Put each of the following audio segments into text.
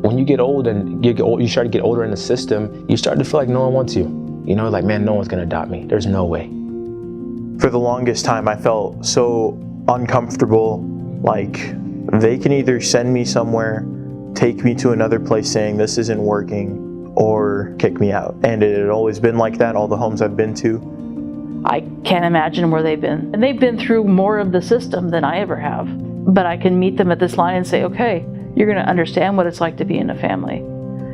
when you get old and you start to get older in the system, you start to feel like no one wants you. You know, like, man, no one's gonna adopt me. There's no way. For the longest time, I felt so uncomfortable, like they can either send me somewhere, take me to another place saying this isn't working, or kick me out. And it had always been like that, all the homes I've been to. I can't imagine where they've been. And they've been through more of the system than I ever have. But I can meet them at this line and say, okay, you're gonna understand what it's like to be in a family.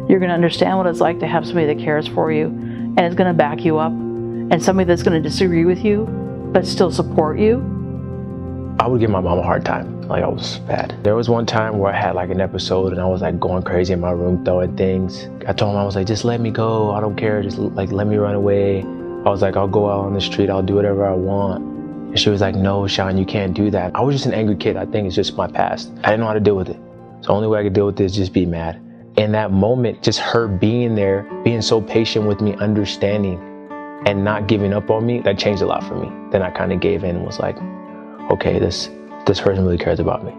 You're gonna understand what it's like to have somebody that cares for you and is gonna back you up, and somebody that's gonna disagree with you, but still support you. I would give my mom a hard time, like I was bad. There was one time where I had like an episode and I was like going crazy in my room throwing things. I told mom, I was like, just let me go, I don't care, just like let me run away. I was like, I'll go out on the street, I'll do whatever I want. And she was like, no, Sean, you can't do that. I was just an angry kid. I think it's just my past. I didn't know how to deal with it. So the only way I could deal with it is just be mad. In that moment, just her being there, being so patient with me, understanding and not giving up on me, that changed a lot for me. Then I kind of gave in and was like, okay, this person really cares about me.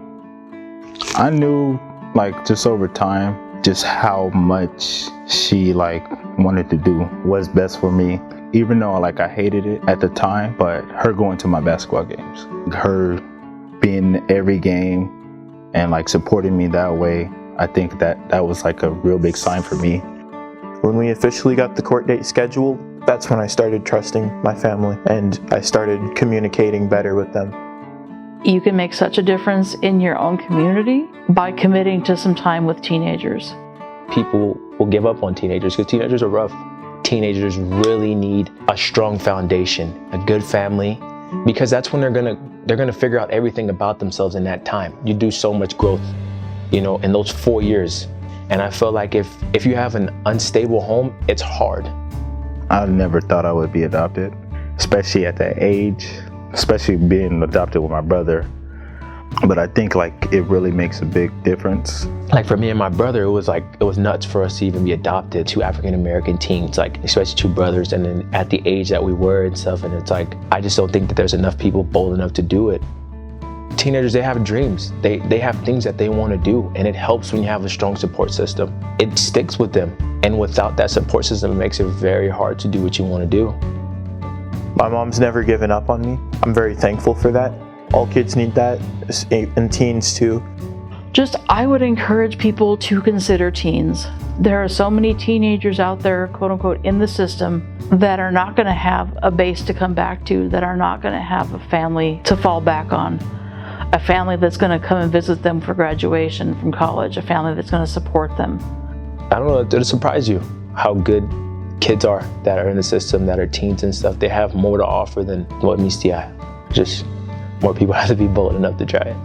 I knew, like, just over time, just how much she like wanted to do what's best for me. Even though like I hated it at the time, but her going to my basketball games, her being in every game and like supporting me that way, I think that was like a real big sign for me. When we officially got the court date scheduled, that's when I started trusting my family and I started communicating better with them. You can make such a difference in your own community by committing to some time with teenagers. People will give up on teenagers because teenagers are rough. Teenagers really need a strong foundation, a good family, because that's when they're gonna figure out everything about themselves in that time. You do so much growth, you know, in those 4 years. And I feel like if you have an unstable home, it's hard. I never thought I would be adopted, especially at that age, especially being adopted with my brother. But I think like it really makes a big difference. Like for me and my brother, it was nuts for us to even be adopted, 2 African-American teens, like especially 2 brothers, and then at the age that we were and stuff, and it's like, I just don't think that there's enough people bold enough to do it. Teenagers, they have dreams. They have things that they want to do, and it helps when you have a strong support system. It sticks with them, and without that support system, it makes it very hard to do what you want to do. My mom's never given up on me. I'm very thankful for that. All kids need that, and teens too. I would encourage people to consider teens. There are so many teenagers out there, quote unquote, in the system that are not gonna have a base to come back to, that are not gonna have a family to fall back on. A family that's gonna come and visit them for graduation from college, a family that's gonna support them. I don't know, it'll surprise you how good kids are that are in the system, that are teens and stuff. They have more to offer than what meets the eye. Just more people have to be bold enough to try it.